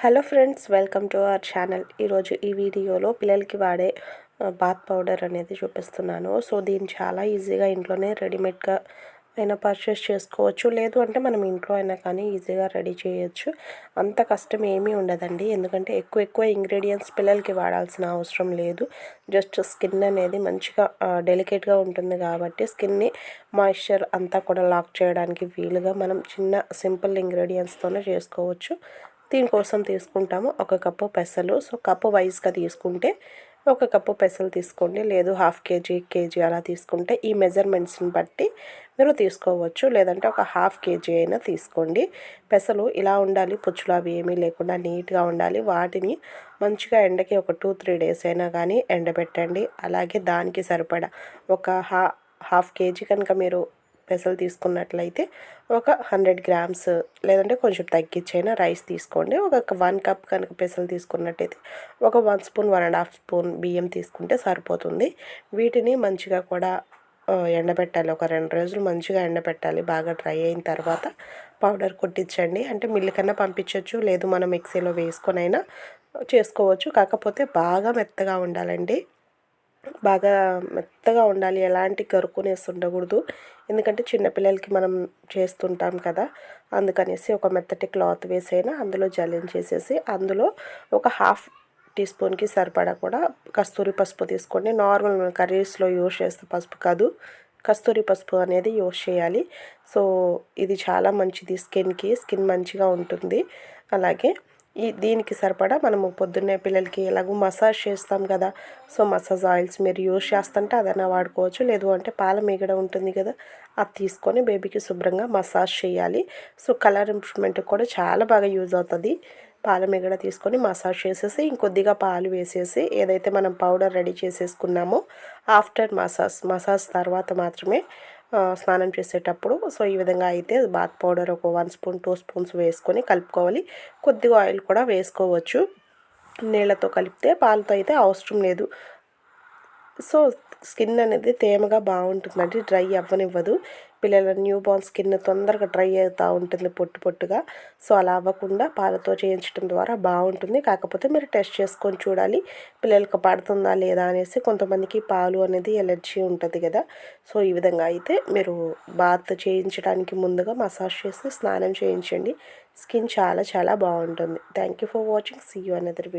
Hello friends, welcome to our channel. ఈరోజు ఈ వీడియోలో పిల్లలకి వాడే బాత్ పౌడర్ అనేది చూపిస్తున్నాను. సో దీన్ని చాలా ఈజీగా ఇంట్లోనే రెడీమేడ్గా అయినా పర్చేస్ చేసుకోవచ్చు, లేదు అంటే మనం ఇంట్లో అయినా కానీ ఈజీగా రెడీ చేయొచ్చు. అంత కష్టం ఏమీ ఉండదండి, ఎందుకంటే ఎక్కువ ఇంగ్రీడియంట్స్ పిల్లలకి వాడాల్సిన అవసరం లేదు. జస్ట్ స్కిన్ అనేది మంచిగా డెలికేట్గా ఉంటుంది కాబట్టి స్కిన్ని మాయిశ్చర్ అంతా కూడా లాక్ చేయడానికి వీలుగా మనం చిన్న సింపుల్ ఇంగ్రీడియంట్స్తోనే చేసుకోవచ్చు. దీనికోసం తీసుకుంటాము ఒక కప్పు పెసలు. సో కప్పు వైజ్గా తీసుకుంటే ఒక కప్పు పెసలు తీసుకోండి, లేదు హాఫ్ కేజీ అలా తీసుకుంటే ఈ మెజర్మెంట్స్ని బట్టి మీరు తీసుకోవచ్చు, లేదంటే ఒక హాఫ్ కేజీ అయినా తీసుకోండి. పెసలు ఇలా ఉండాలి, పుచ్చులు అవి ఏమీ లేకుండా నీట్గా ఉండాలి. వాటిని మంచిగా ఎండకి ఒక 2-3 డేస్ అయినా కానీ ఎండబెట్టండి. అలాగే దానికి సరిపడా ఒక హాఫ్ కేజీ కనుక మీరు పెసలు తీసుకున్నట్లయితే ఒక 100 గ్రామ్స్ లేదంటే కొంచెం తగ్గించైనా రైస్ తీసుకోండి. ఒక 1 కప్ కనుక పెసలు తీసుకున్నట్టయితే ఒక 1 స్పూన్ 1.5 స్పూన్ బియ్యం తీసుకుంటే సరిపోతుంది. వీటిని మంచిగా కూడా ఎండబెట్టాలి. ఒక 2 రోజులు మంచిగా ఎండబెట్టాలి. బాగా డ్రై అయిన తర్వాత పౌడర్ కొట్టించండి. అంటే మిల్లు కన్నా పంపించవచ్చు, లేదు మనం మిక్సీలో వేసుకొని అయినా చేసుకోవచ్చు. కాకపోతే బాగా మెత్తగా ఉండాలండి, బాగా మెత్తగా ఉండాలి, ఎలాంటి గరుకునేసి ఉండకూడదు. ఎందుకంటే చిన్నపిల్లలకి మనం చేస్తుంటాం కదా, అందుకనేసి ఒక మెత్తటి క్లాత్ వేసైనా అందులో జల్లించేసేసి అందులో ఒక హాఫ్ టీ స్పూన్కి సరిపడా కూడా కస్తూరి పసుపు తీసుకోండి. నార్మల్ కర్రీస్లో యూజ్ చేస్తే పసుపు కాదు, కస్తూరి పసుపు అనేది యూజ్ చేయాలి. సో ఇది చాలా మంచిది స్కిన్కి, స్కిన్ మంచిగా ఉంటుంది. అలాగే దీనికి సరిపడా మనము పొద్దున్నే పిల్లలకి ఎలాగో మసాజ్ చేస్తాం కదా, సో మసాజ్ ఆయిల్స్ మీరు యూజ్ చేస్తుంటే అదైనా వాడుకోవచ్చు, లేదు అంటే పాల మీగడ ఉంటుంది కదా, అది తీసుకొని బేబీకి శుభ్రంగా మసాజ్ చేయాలి. సో కలర్ ఇంప్రూవ్మెంట్ కూడా చాలా బాగా యూజ్ అవుతుంది. పాల మీగడ తీసుకొని మసాజ్ చేసేసి ఇంకొద్దిగా పాలు వేసేసి ఏదైతే మనం పౌడర్ రెడీ చేసేసుకున్నామో ఆఫ్టర్ మసాజ్ తర్వాత మాత్రమే స్నానం చేసేటప్పుడు సో ఈ విధంగా అయితే బాత్ పౌడర్ ఒక 1 స్పూన్ 2 స్పూన్స్ వేసుకొని కలుపుకోవాలి. కొద్దిగా ఆయిల్ కూడా వేసుకోవచ్చు, నీళ్ళతో కలిపితే, పాలతో అయితే అవసరం లేదు. సో స్కిన్ అనేది తేమగా బాగుంటుందండి, డ్రై అవ్వనివ్వదు. పిల్లల న్యూ బార్న్ స్కిన్ తొందరగా డ్రై అవుతూ ఉంటుంది పొట్టుగా. సో అలా అవ్వకుండా పాలతో చేయించడం ద్వారా బాగుంటుంది. కాకపోతే మీరు టెస్ట్ చేసుకొని చూడాలి పిల్లలకు పడుతుందా లేదా అనేసి. కొంతమందికి పాలు అనేది ఎలర్జీ ఉంటుంది కదా, సో ఈ విధంగా అయితే మీరు బాత్ చేయించడానికి ముందుగా మసాజ్ చేసి స్నానం చేయించండి. స్కిన్ చాలా బాగుంటుంది. Thank you for watching. See you another video.